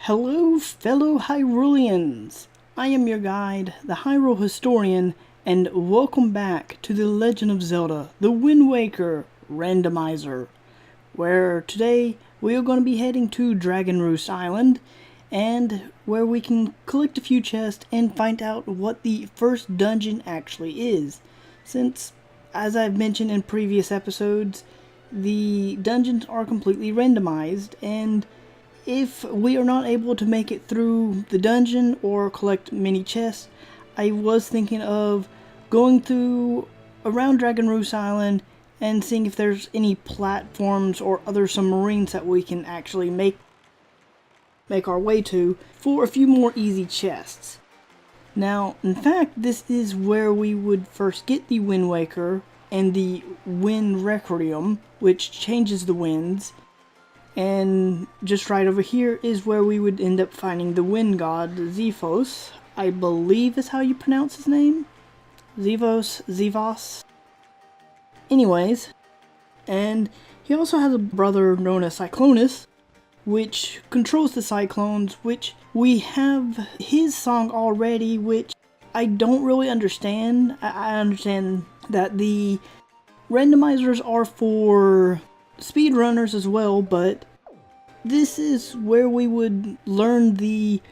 Hello, fellow Hyruleians! I am your guide, the Hyrule Historian, and welcome back to The Legend of Zelda, the Wind Waker Randomizer, where today we are going to be heading to Dragon Roost Island, and where we can collect a few chests and find out what the first dungeon actually is, since, as I've mentioned in previous episodes, the dungeons are completely randomized, and if we are not able to make it through the dungeon or collect many chests, I was thinking of going through around Dragon Roost Island and seeing if there's any platforms or other submarines that we can actually make our way to for a few more easy chests. Now, in fact, this is where we would first get the Wind Waker and the Wind Requiem, which changes the winds. And just right over here is where we would end up finding the wind god, Zevos. I believe is how you pronounce his name. Zevos. Anyways, and he also has a brother known as Cyclonus, which controls the cyclones, which we have his song already, which I don't really understand. I understand that the randomizers are for speedrunners as well, but this is where we would learn the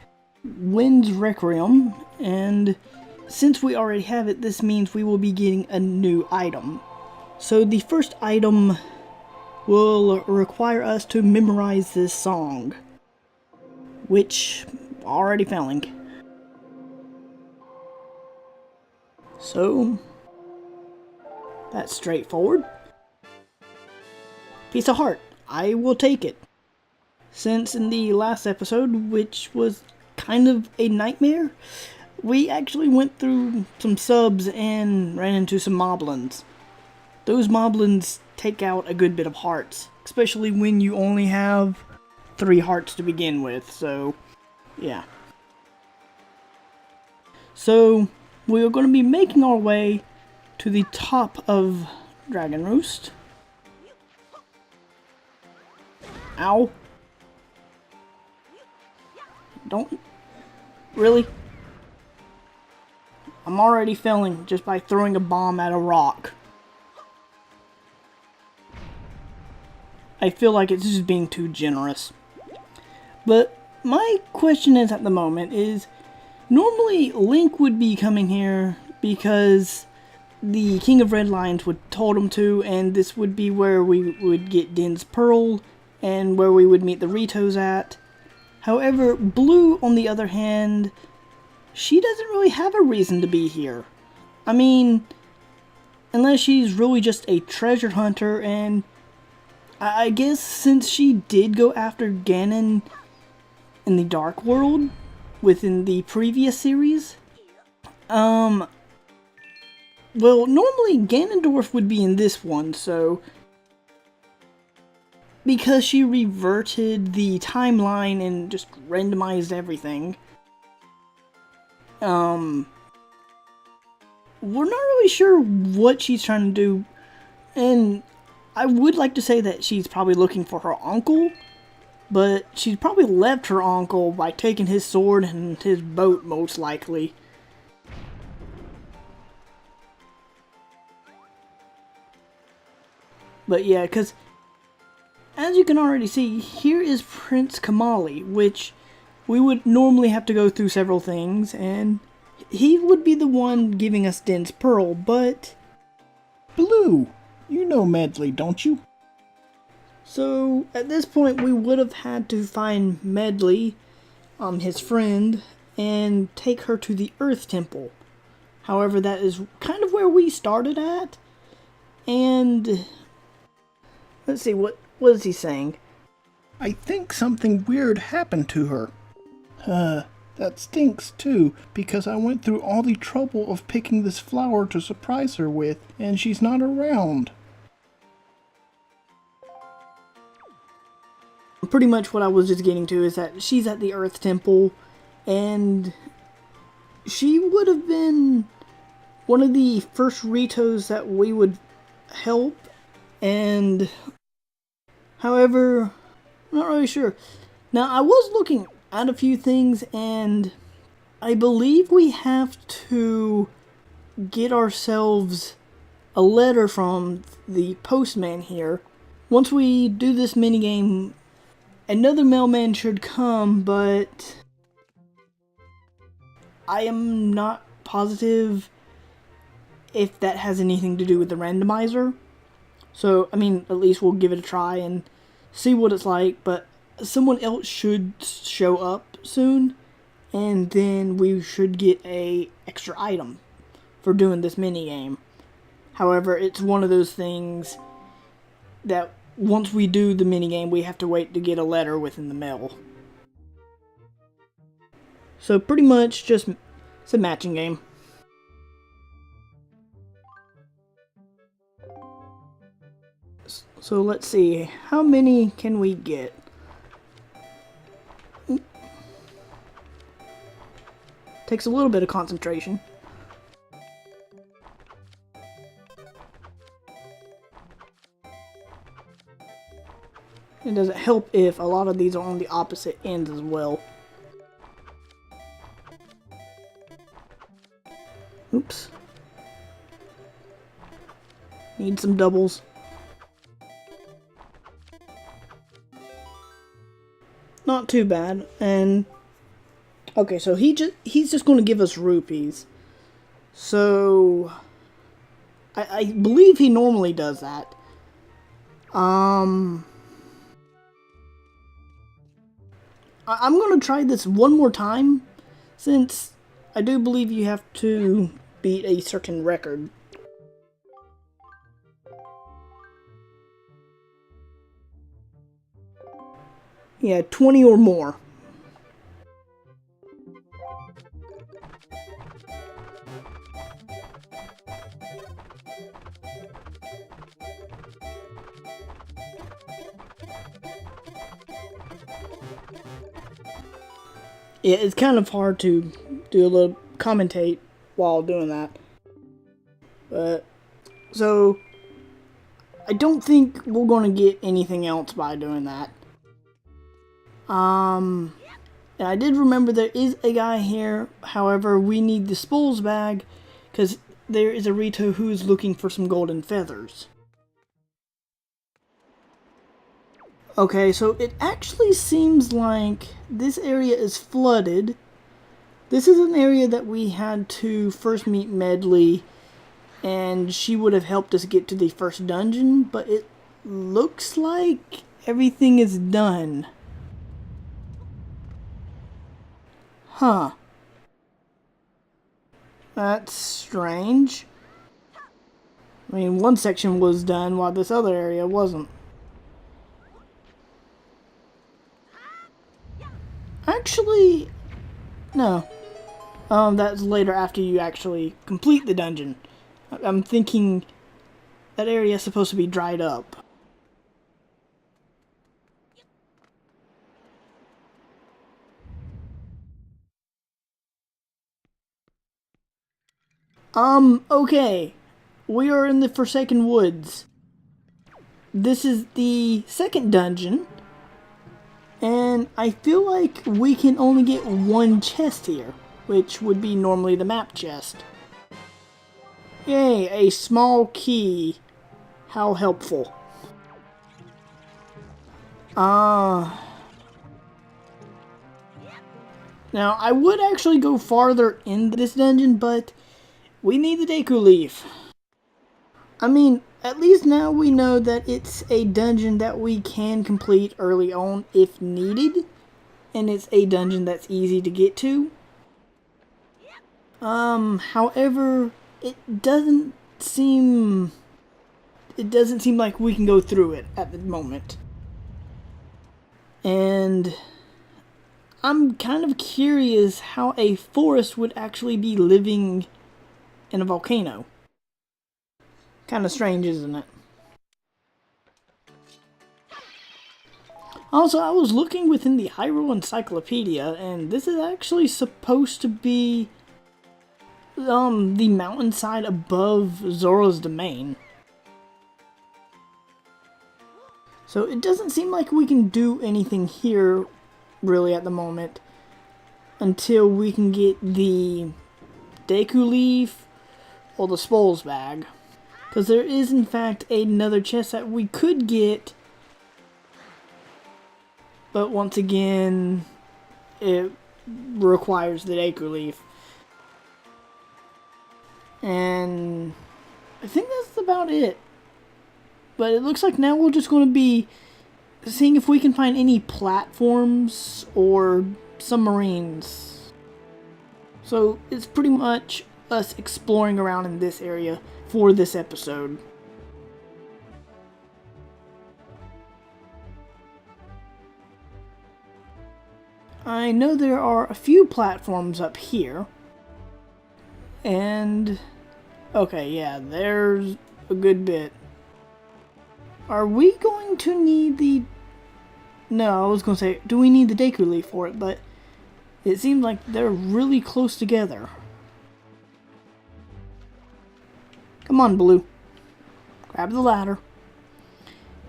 Wind's Requiem, and since we already have it, this means we will be getting a new item. So the first item will require us to memorize this song, which already failing. So that's straightforward. Piece of heart. I will take it. Since in the last episode, which was kind of a nightmare, we actually went through some subs and ran into some moblins. Those moblins take out a good bit of hearts, especially when you only have 3 hearts to begin with, so yeah. So we are going to be making our way to the top of Dragon Roost. Ow. Don't. Really? I'm already failing just by throwing a bomb at a rock. I feel like it's just being too generous. But my question is at the moment is, normally Link would be coming here because the King of Red Lions would told him to, and this would be where we would get Din's Pearl and where we would meet the Ritos at. However, Blue, on the other hand, she doesn't really have a reason to be here. I mean, unless she's really just a treasure hunter, and I guess since she did go after Ganon in the Dark World within the previous series, well, normally Ganondorf would be in this one, so because she reverted the timeline and just randomized everything, we're not really sure what she's trying to do, and I would like to say that she's probably looking for her uncle, but she's probably left her uncle by taking his sword and his boat, most likely. But yeah, because as you can already see, here is Prince Kamali, which we would normally have to go through several things, and he would be the one giving us Din's Pearl, but Blue, you know Medley, don't you? So at this point we would have had to find Medley, his friend, and take her to the Earth Temple. However, that is kind of where we started at, and let's see, what is he saying? I think something weird happened to her. That stinks too, because I went through all the trouble of picking this flower to surprise her with, and she's not around. Pretty much what I was just getting to is that she's at the Earth Temple, and she would have been one of the first Ritos that we would help, and however, I'm not really sure. Now, I was looking out a few things, and I believe we have to get ourselves a letter from the postman here. Once we do this minigame, another mailman should come, but I am not positive if that has anything to do with the randomizer. So, I mean, at least we'll give it a try and see what it's like, but someone else should show up soon, and then we should get a extra item for doing this minigame. However, it's one of those things that once we do the minigame, we have to wait to get a letter within the mail. So pretty much just it's a matching game. So let's see, how many can we get? Takes a little bit of concentration. It doesn't help if a lot of these are on the opposite ends as well. Oops. Need some doubles. Not too bad. And okay, so he's just going to give us rupees. So I believe he normally does that. I'm going to try this one more time, since I do believe you have to beat a certain record. Yeah, 20 or more. Yeah, it's kind of hard to do a little commentate while doing that. But, so, I don't think we're going to get anything else by doing that. And I did remember there is a guy here, however, we need the spoils bag, because there is a Rito who is looking for some golden feathers. Okay, so it actually seems like this area is flooded. This is an area that we had to first meet Medley, and she would have helped us get to the first dungeon, but it looks like everything is done. Huh. That's strange. I mean, one section was done while this other area wasn't. Actually, no. That's later after you actually complete the dungeon. I'm thinking that area is supposed to be dried up. Okay. We are in the Forsaken Woods. This is the second dungeon. And I feel like we can only get one chest here, which would be normally the map chest. Yay, a small key. How helpful. Now, I would actually go farther into this dungeon, but we need the Deku Leaf. I mean, at least now we know that it's a dungeon that we can complete early on if needed. And it's a dungeon that's easy to get to. However, it doesn't seem like we can go through it at the moment. And I'm kind of curious how a forest would actually be living in a volcano. Kind of strange, isn't it? Also, I was looking within the Hyrule Encyclopedia, and this is actually supposed to be the mountainside above Zora's domain. So it doesn't seem like we can do anything here really at the moment. until we can get the Deku Leaf or the Spoils Bag. Because there is in fact another chest that we could get, but once again it requires the Deku Leaf. And I think that's about it. But it looks like now we're just going to be seeing if we can find any platforms or submarines. So it's pretty much us exploring around in this area for this episode. I know there are a few platforms up here. And okay, yeah, there's a good bit. Are we going to need the... No, I was going to say, do we need the Deku Leaf for it? But it seems like they're really close together. Come on, Blue. Grab the ladder.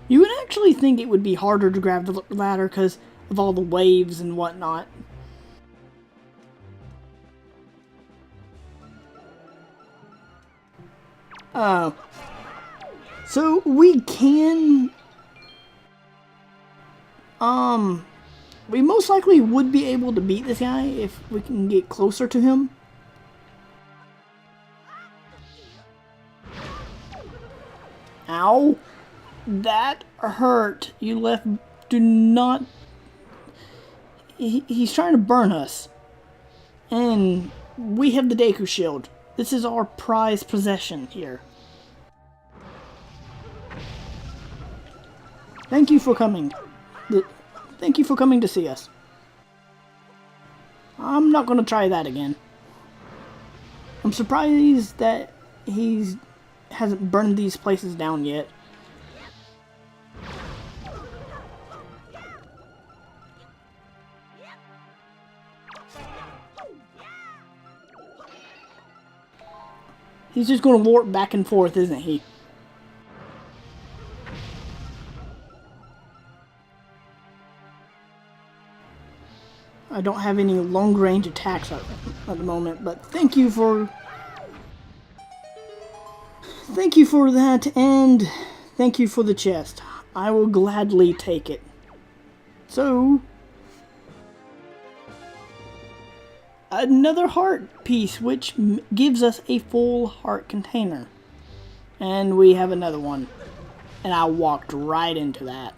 You would actually think it would be harder to grab the ladder because of all the waves and whatnot. So we can... we most likely would be able to beat this guy if we can get closer to him. Ow! That hurt. You left... Do not... He's trying to burn us. And we have the Deku Shield. This is our prized possession here. Thank you for coming. Thank you for coming to see us. I'm not going to try that again. I'm surprised that he hasn't burned these places down yet. He's just going to warp back and forth, isn't he? I don't have any long-range attacks at the moment, but thank you for that, and thank you for the chest. I will gladly take it. So, another heart piece, which gives us a full heart container. And we have another one. And I walked right into that.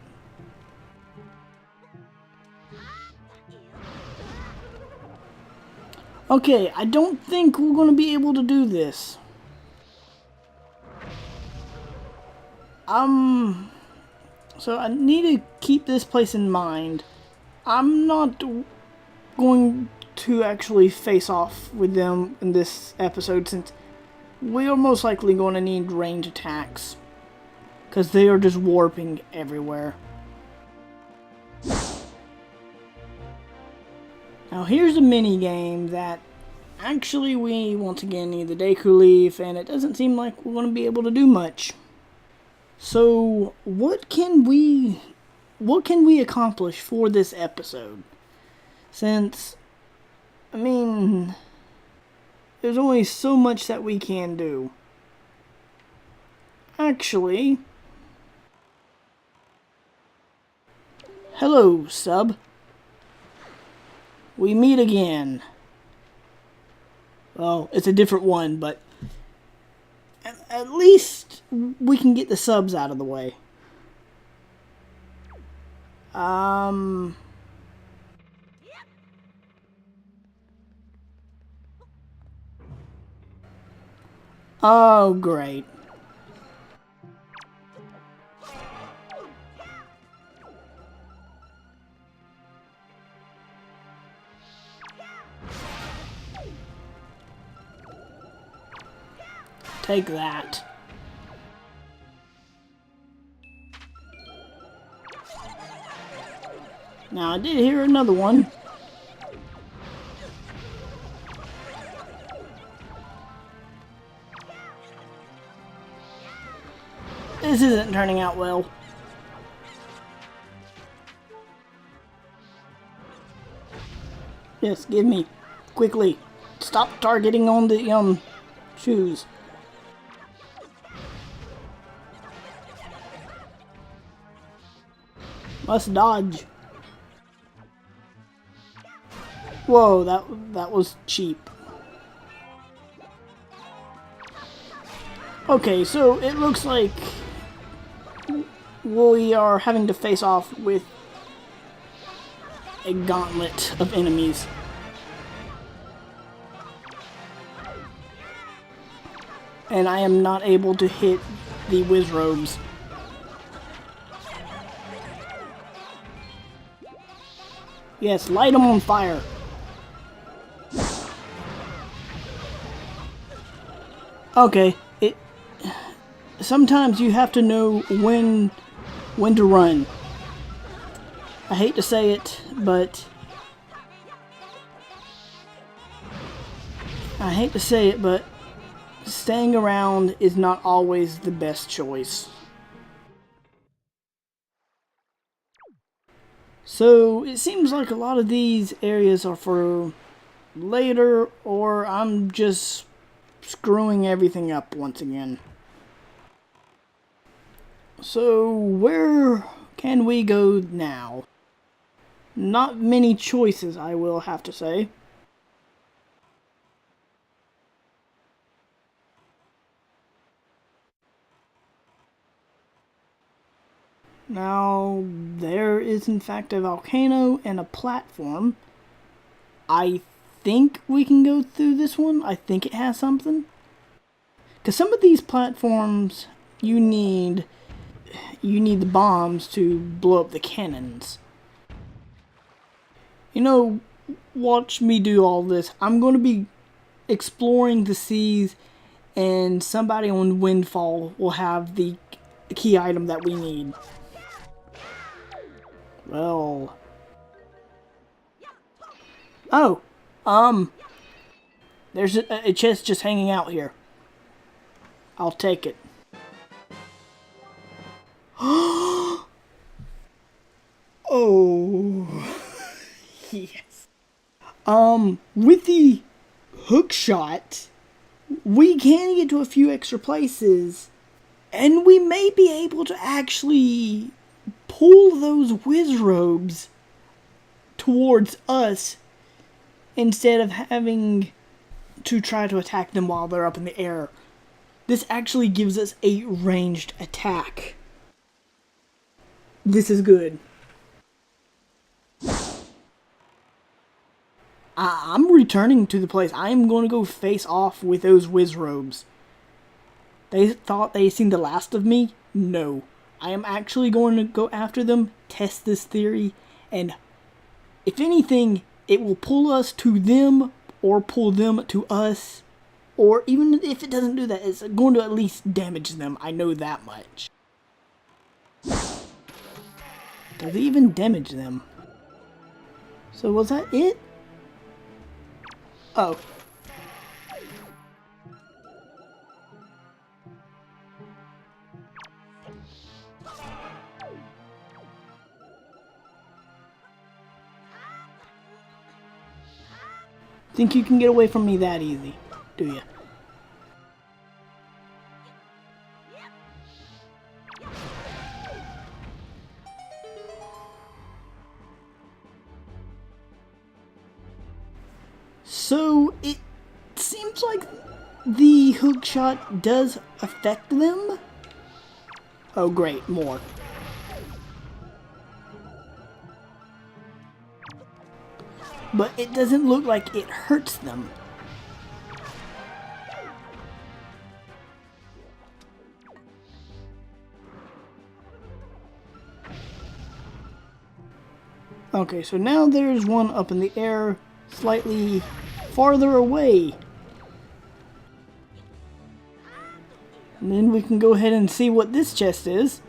Okay, I don't think we're going to be able to do this. So I need to keep this place in mind. I'm not going to actually face off with them in this episode since we are most likely going to need range attacks. Because they are just warping everywhere. Now here's a mini game that actually we once again need the Deku Leaf, and it doesn't seem like we're going to be able to do much. So what can we accomplish for this episode? Since, I mean, there's only so much that we can do. Actually, hello, sub. We meet again. Well, it's a different one, but at least we can get the subs out of the way. Oh, great. Take that. Now, I did hear another one. This isn't turning out well. Yes, give me. Quickly. Stop targeting on the, shoes. Must dodge. Whoa, that was cheap. Okay, so it looks like we are having to face off with a gauntlet of enemies. And I am not able to hit the Wizrobes. Yes, light them on fire. Okay, sometimes you have to know when to run. I hate to say it, but staying around is not always the best choice. So it seems like a lot of these areas are for later, or I'm just screwing everything up once again. So where can we go now? Not many choices, I will have to say. Now, there is in fact a volcano and a platform. I think we can go through this one. I think it has something. Because some of these platforms, you need the bombs to blow up the cannons. You know, watch me do all this. I'm going to be exploring the seas, and somebody on Windfall will have the key item that we need. Well. Oh. There's a chest just hanging out here. I'll take it. Oh. Yes. With the hook shot, we can get to a few extra places, and we may be able to actually pull those Wizrobes towards us instead of having to try to attack them while they're up in the air. This actually gives us a ranged attack. This is good. I'm returning to the place. I am going to go face off with those Wizrobes. They thought they seen the last of me? No. I am actually going to go after them, test this theory, and if anything, it will pull us to them, or pull them to us, or even if it doesn't do that, it's going to at least damage them. I know that much. Does it even damage them? So was that it? Oh. Think you can get away from me that easy, do you? So, it seems like the hook shot does affect them? Oh great, more. But it doesn't look like it hurts them. Okay, so now there's one up in the air, slightly farther away. And then we can go ahead and see what this chest is.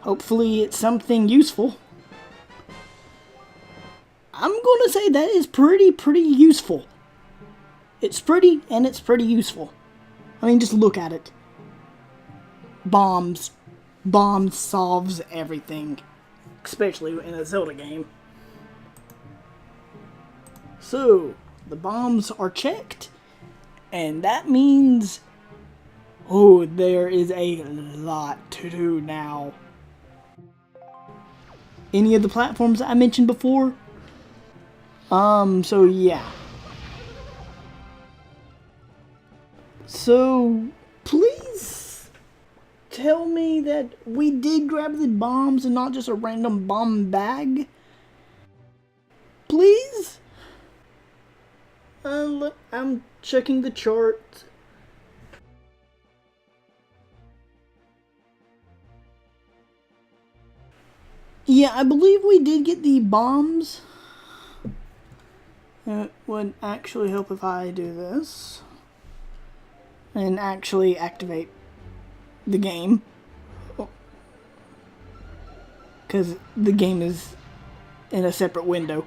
Hopefully it's something useful. I'm going to say that is pretty useful. It's pretty, and it's pretty useful. I mean, just look at it. Bombs. Bombs solves everything. Especially in a Zelda game. So, the bombs are checked, and that means, oh, there is a lot to do now. Any of the platforms I mentioned before? So yeah. So, please tell me that we did grab the bombs and not just a random bomb bag. Please? Look, I'm checking the chart. Yeah, I believe we did get the bombs. It would actually help if I do this and actually activate the game, because the game is in a separate window.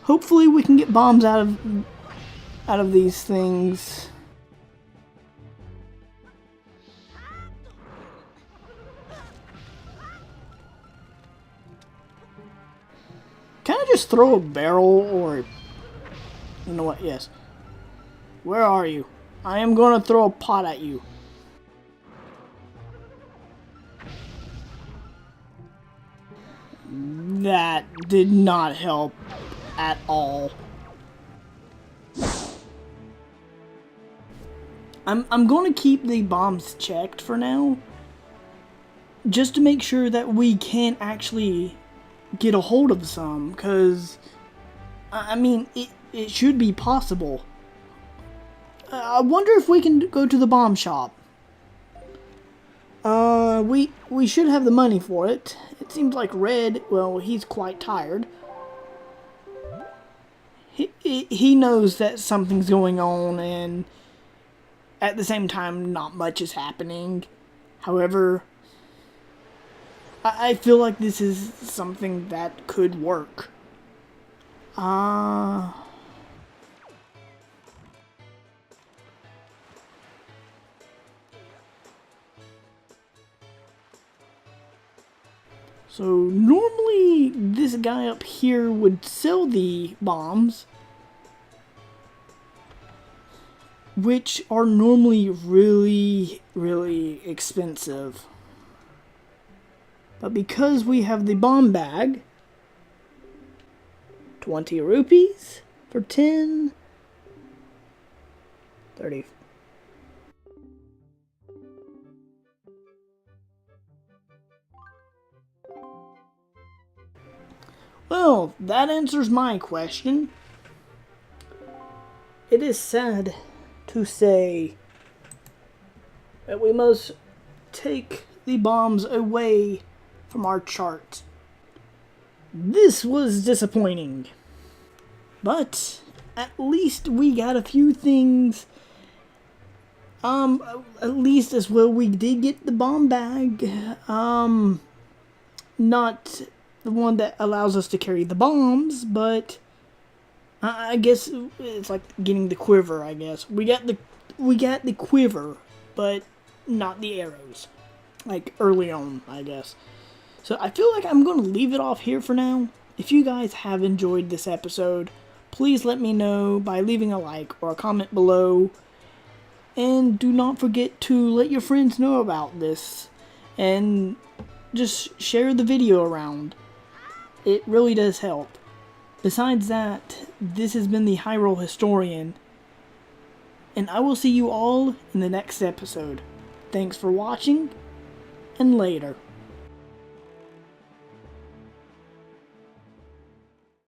Hopefully we can get bombs out of these things. Can I just throw a barrel, or you know what? Yes. Where are you? I am going to throw a pot at you. That did not help at all. I'm going to keep the bombs checked for now, just to make sure that we can actually get a hold of some, because I mean it should be possible. I wonder if we can go to the bomb shop. We should have the money for it. It seems like Red, well, he's quite tired. He knows that something's going on, and at the same time, not much is happening. However, I feel like this is something that could work. So normally this guy up here would sell the bombs, which are normally really, really expensive. But because we have the bomb bag, 20 rupees for 10, 30. Well, that answers my question. It is sad to say that we must take the bombs away from our chart. This was disappointing. But at least we got a few things. At least as well, we did get the bomb bag. Not the one that allows us to carry the bombs, but I guess it's like getting the quiver, I guess. We got the quiver, but not the arrows. Like early on, I guess. So I feel like I'm going to leave it off here for now. If you guys have enjoyed this episode, please let me know by leaving a like or a comment below. And do not forget to let your friends know about this. And just share the video around. It really does help. Besides that, this has been the Hyrule Historian. And I will see you all in the next episode. Thanks for watching, and later.